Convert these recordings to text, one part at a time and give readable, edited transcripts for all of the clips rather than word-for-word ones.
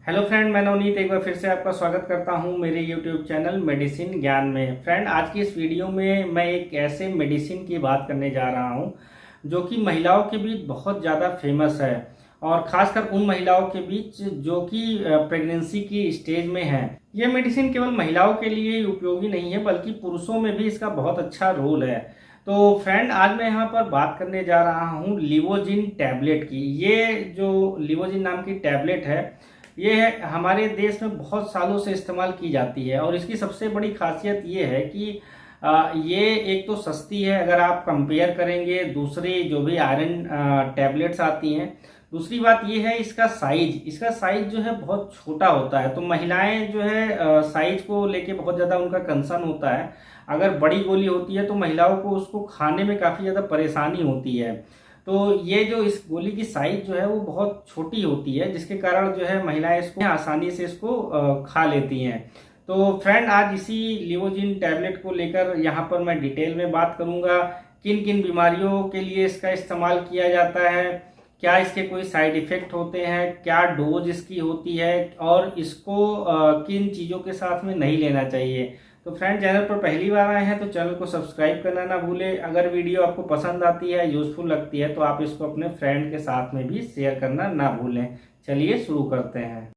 Hello friend, मैं नवनीत एक बार फिर से आपका स्वागत करता हूं मेरे यूट्यूब चैनल मेडिसिन ज्ञान में। फ्रेंड, आज की इस वीडियो में मैं एक ऐसे मेडिसिन की बात करने जा रहा हूं जो कि महिलाओं के बीच बहुत ज़्यादा फेमस है, और ख़ासकर उन महिलाओं के बीच जो कि प्रेगनेंसी की स्टेज में हैं। ये मेडिसिन केवल महिलाओं के लिए ही उपयोगी नहीं है, बल्कि पुरुषों में भी इसका बहुत अच्छा रोल है। तो फ्रेंड, आज मैं यहाँ पर बात करने जा रहा हूँ लिवोजिन टैबलेट की। ये जो लिवोजिन नाम की टैबलेट है, ये हमारे देश में बहुत सालों से इस्तेमाल की जाती है, और इसकी सबसे बड़ी खासियत ये है कि ये एक तो सस्ती है अगर आप कंपेयर करेंगे दूसरी जो भी आयरन टैबलेट्स आती हैं। दूसरी बात ये है इसका साइज जो है बहुत छोटा होता है, तो महिलाएं जो है साइज को लेके बहुत ज़्यादा उनका कंसर्न होता है। अगर बड़ी गोली होती है तो महिलाओं को उसको खाने में काफ़ी ज़्यादा परेशानी होती है। तो ये जो इस गोली की साइज जो है वो बहुत छोटी होती है, जिसके कारण जो है महिलाएं इसको आसानी से इसको खा लेती हैं। तो फ्रेंड, आज इसी लिवोजिन टैबलेट को लेकर यहाँ पर मैं डिटेल में बात करूंगा। किन किन बीमारियों के लिए इसका इस्तेमाल किया जाता है, क्या इसके कोई साइड इफेक्ट होते हैं, क्या डोज इसकी होती है, और इसको किन चीज़ों के साथ में नहीं लेना चाहिए। तो फ्रेंड, चैनल पर पहली बार आए हैं तो चैनल को सब्सक्राइब करना ना भूलें। अगर वीडियो आपको पसंद आती है, यूजफुल लगती है, तो आप इसको अपने फ्रेंड के साथ में भी शेयर करना ना भूलें। चलिए शुरू करते हैं।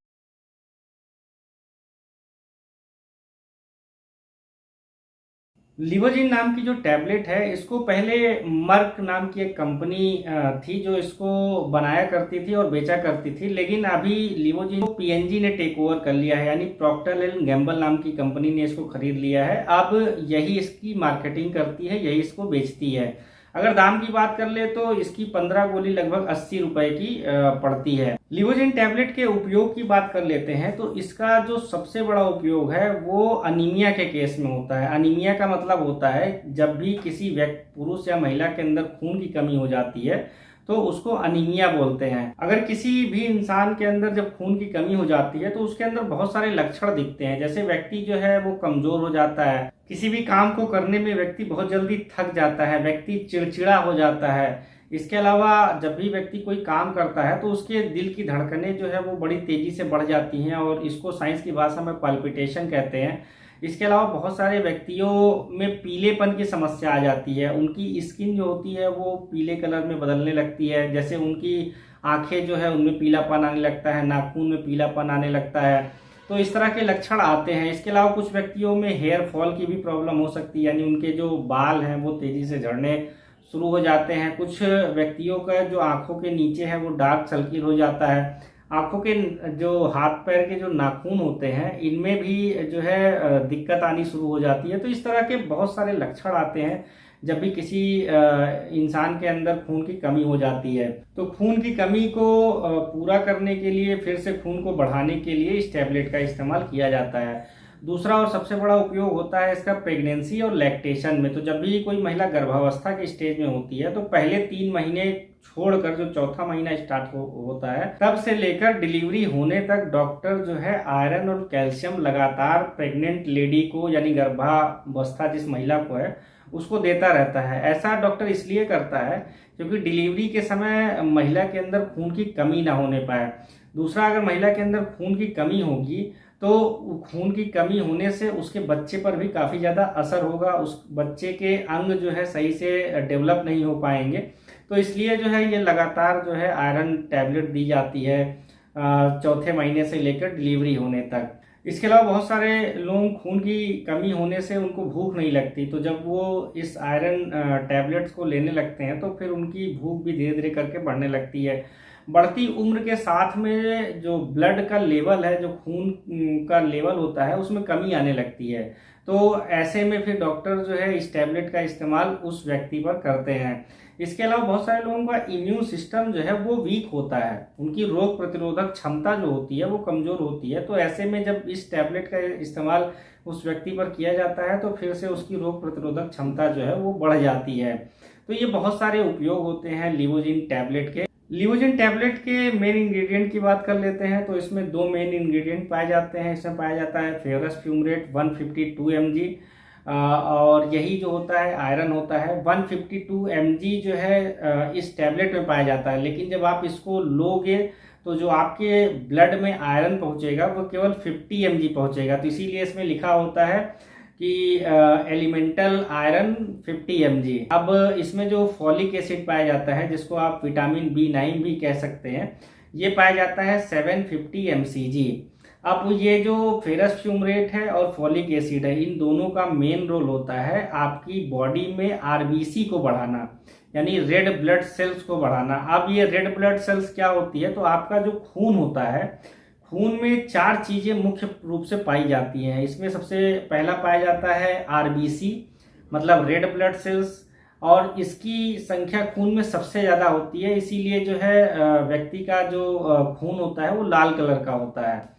लिवोजिन नाम की जो टैबलेट है, इसको पहले मर्क नाम की एक कंपनी थी जो इसको बनाया करती थी और बेचा करती थी, लेकिन अभी लिवोजिन को पीएनजी ने टेक ओवर कर लिया है, यानी प्रॉक्टर एंड गैम्बल नाम की कंपनी ने इसको खरीद लिया है। अब यही इसकी मार्केटिंग करती है, यही इसको बेचती है। अगर दाम की बात कर ले तो इसकी 15 गोली लगभग 80 रुपए की पड़ती है। लिवोजिन टैबलेट के उपयोग की बात कर लेते हैं तो इसका जो सबसे बड़ा उपयोग है वो अनीमिया के केस में होता है। अनीमिया का मतलब होता है जब भी किसी व्यक्ति, पुरुष या महिला के अंदर खून की कमी हो जाती है तो उसको अनीमिया बोलते हैं। अगर किसी भी इंसान के अंदर जब खून की कमी हो जाती है तो उसके अंदर बहुत सारे लक्षण दिखते हैं, जैसे व्यक्ति जो है वो कमजोर हो जाता है, किसी भी काम को करने में व्यक्ति बहुत जल्दी थक जाता है, व्यक्ति चिड़चिड़ा हो जाता है। इसके अलावा जब भी व्यक्ति कोई काम करता है तो उसके दिल की धड़कनें जो है वो बड़ी तेजी से बढ़ जाती हैं, और इसको साइंस की भाषा में पल्पिटेशन कहते हैं। इसके अलावा बहुत सारे व्यक्तियों में पीलेपन की समस्या आ जाती है, उनकी स्किन जो होती है वो पीले कलर में बदलने लगती है, जैसे उनकी आंखें जो है उनमें पीलापन आने लगता है, नाखून में पीलापन आने लगता है। तो इस तरह के लक्षण आते हैं। इसके अलावा कुछ व्यक्तियों में हेयर फॉल की भी प्रॉब्लम हो सकती है, यानी उनके जो बाल हैं वो तेजी से झड़ने शुरू हो जाते हैं। कुछ व्यक्तियों का जो आंखों के नीचे है वो डार्क सर्किल हो जाता है। आंखों के जो हाथ पैर के जो नाखून होते हैं इनमें भी जो है दिक्कत आनी शुरू हो जाती है। तो इस तरह के बहुत सारे लक्षण आते हैं जब भी किसी इंसान के अंदर खून की कमी हो जाती है। तो खून की कमी को पूरा करने के लिए, फिर से खून को बढ़ाने के लिए इस टैबलेट का इस्तेमाल किया जाता है। दूसरा और सबसे बड़ा उपयोग होता है इसका प्रेगनेंसी और लैक्टेशन में। तो जब भी कोई महिला गर्भावस्था के स्टेज में होती है तो पहले 3 महीने छोड़कर जो चौथा महीना स्टार्ट होता है तब से लेकर डिलीवरी होने तक डॉक्टर जो है आयरन और कैल्शियम लगातार प्रेग्नेंट लेडी को, यानी गर्भावस्था जिस महिला को है, उसको देता रहता है। ऐसा डॉक्टर इसलिए करता है क्योंकि डिलीवरी के समय महिला के अंदर खून की कमी ना होने पाए। दूसरा, अगर महिला के अंदर खून की कमी होगी तो खून की कमी होने से उसके बच्चे पर भी काफ़ी ज़्यादा असर होगा, उस बच्चे के अंग जो है सही से डेवलप नहीं हो पाएंगे। तो इसलिए जो है ये लगातार जो है आयरन टैबलेट दी जाती है चौथे महीने से लेकर डिलीवरी होने तक। इसके अलावा बहुत सारे लोग खून की कमी होने से उनको भूख नहीं लगती, तो जब वो इस आयरन टैबलेट्स को लेने लगते हैं तो फिर उनकी भूख भी धीरे धीरे करके बढ़ने लगती है। बढ़ती उम्र के साथ में जो ब्लड का लेवल है, जो खून का लेवल होता है, उसमें कमी आने लगती है। तो ऐसे में फिर डॉक्टर जो है इस टैबलेट का इस्तेमाल उस व्यक्ति पर करते हैं। इसके अलावा बहुत सारे लोगों का इम्यून सिस्टम जो है वो वीक होता है, उनकी रोग प्रतिरोधक क्षमता जो होती है वो कमजोर होती है। तो ऐसे में जब इस टैबलेट का इस्तेमाल उस व्यक्ति पर किया जाता है तो फिर से उसकी रोग प्रतिरोधक क्षमता जो है वो बढ़ जाती है। तो ये बहुत सारे उपयोग होते हैं लिवोजिन टैबलेट के। लिवोजिन टैबलेट के मेन इंग्रेडिएंट की बात कर लेते हैं तो इसमें 2 मेन इंग्रेडिएंट पाए जाते हैं। इसमें पाया जाता है फेरस फ्यूमरेट 152 mg, और यही जो होता है आयरन होता है 152 mg जो है इस टैबलेट में पाया जाता है। लेकिन जब आप इसको लोगे तो जो आपके ब्लड में आयरन पहुंचेगा वो केवल 50 mg पहुंचेगा। तो इसीलिए इसमें लिखा होता है कि एलिमेंटल आयरन 50 mg। अब इसमें जो फॉलिक एसिड पाया जाता है, जिसको आप विटामिन B9 भी कह सकते हैं, ये पाया जाता है 750 mcg। अब ये जो फेरस फ्यूमरेट है और फॉलिक एसिड है, इन दोनों का मेन रोल होता है आपकी बॉडी में आरबीसी को बढ़ाना, यानी रेड ब्लड सेल्स को बढ़ाना। अब ये रेड ब्लड सेल्स क्या होती है, तो आपका जो खून होता है, खून में 4 चीजें मुख्य रूप से पाई जाती हैं। इसमें सबसे पहला पाया जाता है आरबीसी, मतलब रेड ब्लड सेल्स, और इसकी संख्या खून में सबसे ज्यादा होती है। इसीलिए जो है व्यक्ति का जो खून होता है वो लाल कलर का होता है।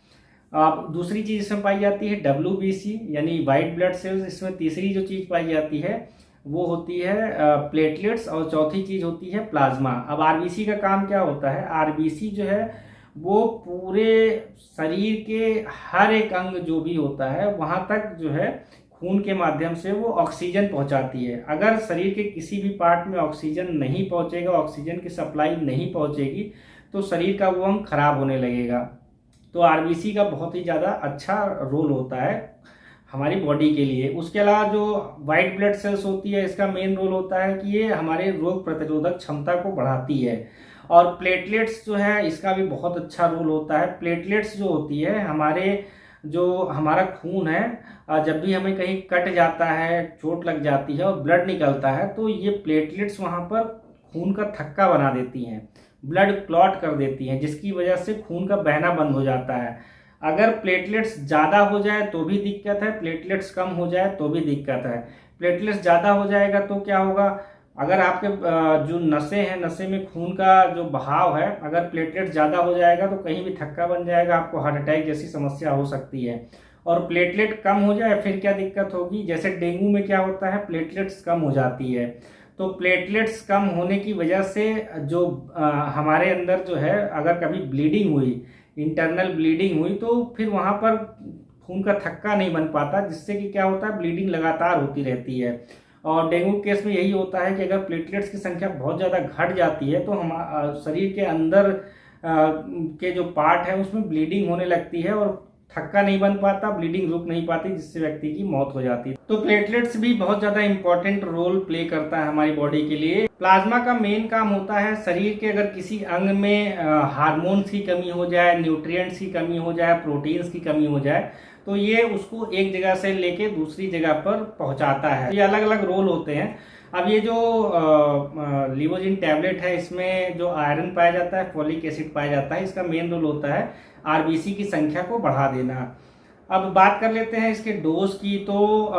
अब दूसरी चीज इसमें पाई जाती है WBC, यानी वाइट ब्लड सेल्स। इसमें तीसरी जो चीज पाई जाती है वो होती है प्लेटलेट्स, और चौथी चीज होती है प्लाज्मा। अब आरबीसी का काम क्या होता है, आरबीसी जो है वो पूरे शरीर के हर एक अंग जो भी होता है वहां तक जो है खून के माध्यम से वो ऑक्सीजन पहुंचाती है। अगर शरीर के किसी भी पार्ट में ऑक्सीजन नहीं पहुंचेगा, ऑक्सीजन की सप्लाई नहीं पहुंचेगी, तो शरीर का वो अंग खराब होने लगेगा। तो आरबीसी का बहुत ही ज़्यादा अच्छा रोल होता है हमारी बॉडी के लिए। उसके अलावा जो वाइट ब्लड सेल्स होती है, इसका मेन रोल होता है कि ये हमारे रोग प्रतिरोधक क्षमता को बढ़ाती है। और प्लेटलेट्स जो है, इसका भी बहुत अच्छा रोल होता है। प्लेटलेट्स जो होती है, हमारा खून है, जब भी हमें कहीं कट जाता है, चोट लग जाती है और ब्लड निकलता है, तो ये प्लेटलेट्स वहां पर खून का थक्का बना देती हैं, ब्लड क्लॉट कर देती हैं, जिसकी वजह से खून का बहना बंद हो जाता है। अगर प्लेटलेट्स ज़्यादा हो जाए तो भी दिक्कत है, प्लेटलेट्स कम हो जाए तो भी दिक्कत है। प्लेटलेट्स ज़्यादा हो जाएगा तो क्या होगा, अगर आपके जो नसें हैं, नसें में खून का जो बहाव है, अगर प्लेटलेट्स ज़्यादा हो जाएगा तो कहीं भी थक्का बन जाएगा, आपको हार्ट अटैक जैसी समस्या हो सकती है। और प्लेटलेट कम हो जाए फिर क्या दिक्कत होगी, जैसे डेंगू में क्या होता है, प्लेटलेट्स कम हो जाती है। तो प्लेटलेट्स कम होने की वजह से जो हमारे अंदर जो है, अगर कभी ब्लीडिंग हुई, इंटरनल ब्लीडिंग हुई, तो फिर वहां पर खून का थक्का नहीं बन पाता, जिससे कि क्या होता है, ब्लीडिंग लगातार होती रहती है। और डेंगू केस में यही होता है कि अगर प्लेटलेट्स की संख्या बहुत ज़्यादा घट जाती है तो हम शरीर के अंदर के जो पार्ट है उसमें ब्लीडिंग होने लगती है और थक्का नहीं बन पाता, ब्लीडिंग रुक नहीं पाती, जिससे व्यक्ति की मौत हो जाती है। तो प्लेटलेट्स भी बहुत ज्यादा इंपॉर्टेंट रोल प्ले करता है हमारी बॉडी के लिए। प्लाज्मा का मेन काम होता है शरीर के अगर किसी अंग में हार्मोन्स की कमी हो जाए, न्यूट्रिएंट्स की कमी हो जाए, प्रोटीन्स की कमी हो जाए, तो ये उसको एक जगह से लेके दूसरी जगह पर पहुंचाता है। ये अलग अलग रोल होते हैं। अब ये जो लिवोजिन टैबलेट है, इसमें जो आयरन पाया जाता है, फॉलिक एसिड पाया जाता है, इसका मेन रोल होता है आरबीसी की संख्या को बढ़ा देना। अब बात कर लेते हैं इसके डोज की। तो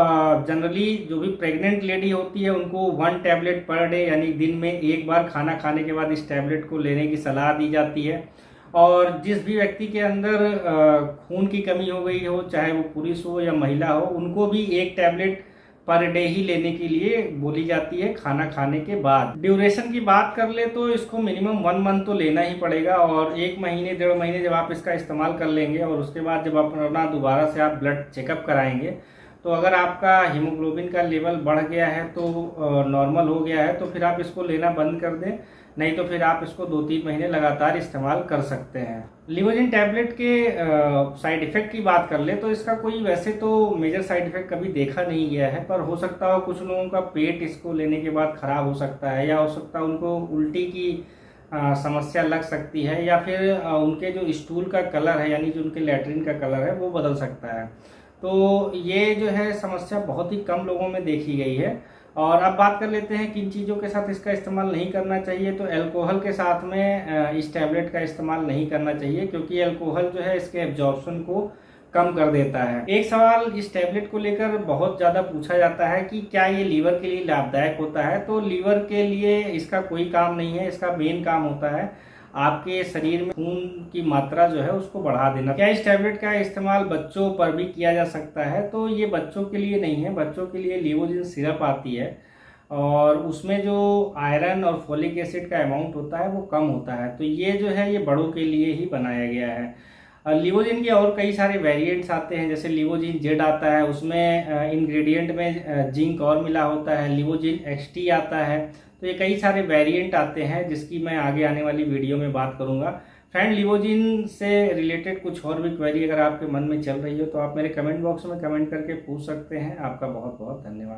जनरली जो भी प्रेग्नेंट लेडी होती है उनको 1 टैबलेट पर डे, यानी दिन में एक बार खाना खाने के बाद इस टैबलेट को लेने की सलाह दी जाती है। और जिस भी व्यक्ति के अंदर खून की कमी हो गई हो, चाहे वो पुरुष हो या महिला हो, उनको भी 1 टैबलेट पर डे ही लेने के लिए बोली जाती है खाना खाने के बाद। ड्यूरेशन की बात कर ले तो इसको मिनिमम 1 मंथ तो लेना ही पड़ेगा, और 1 महीने 1.5 महीने जब आप इसका इस्तेमाल कर लेंगे और उसके बाद जब अपना दोबारा से आप ब्लड चेकअप कराएंगे, तो अगर आपका हीमोग्लोबिन का लेवल बढ़ गया है, तो नॉर्मल हो गया है, तो फिर आप इसको लेना बंद कर दें, नहीं तो फिर आप इसको 2-3 महीने लगातार इस्तेमाल कर सकते हैं। लिवोजिन टैबलेट के साइड इफेक्ट की बात कर ले तो इसका कोई वैसे तो मेजर साइड इफेक्ट कभी देखा नहीं गया है, पर हो सकता हो कुछ लोगों का पेट इसको लेने के बाद खराब हो सकता है, या हो सकता है उनको उल्टी की समस्या लग सकती है, या फिर उनके जो स्टूल का कलर है, यानी जो उनके लैट्रिन का कलर है, वो बदल सकता है। तो ये जो है समस्या बहुत ही कम लोगों में देखी गई है। और अब बात कर लेते हैं किन चीज़ों के साथ इसका इस्तेमाल नहीं करना चाहिए। तो अल्कोहल के साथ में इस टैबलेट का इस्तेमाल नहीं करना चाहिए, क्योंकि अल्कोहल जो है इसके एब्जॉर्प्शन को कम कर देता है। एक सवाल इस टैबलेट को लेकर बहुत ज़्यादा पूछा जाता है कि क्या ये लीवर के लिए लाभदायक होता है। तो लीवर के लिए इसका कोई काम नहीं है। इसका मेन काम होता है आपके शरीर में खून की मात्रा जो है उसको बढ़ा देना। क्या इस टैबलेट का इस्तेमाल बच्चों पर भी किया जा सकता है? तो ये बच्चों के लिए नहीं है। बच्चों के लिए लिवोजिन सिरप आती है और उसमें जो आयरन और फोलिक एसिड का अमाउंट होता है वो कम होता है। तो ये जो है ये बड़ों के लिए ही बनाया गया है। लिवोजिन के और कई सारे वेरिएंट्स आते हैं, जैसे लिवोजिन जेड आता है, उसमें इंग्रेडिएंट में जिंक और मिला होता है। लिवोजिन एक्सटी आता है। तो ये कई सारे वेरिएंट आते हैं जिसकी मैं आगे आने वाली वीडियो में बात करूंगा। फ्रेंड, लिवोजिन से रिलेटेड कुछ और भी क्वेरी अगर आपके मन में चल रही हो तो आप मेरे कमेंट बॉक्स में कमेंट करके पूछ सकते हैं। आपका बहुत बहुत धन्यवाद।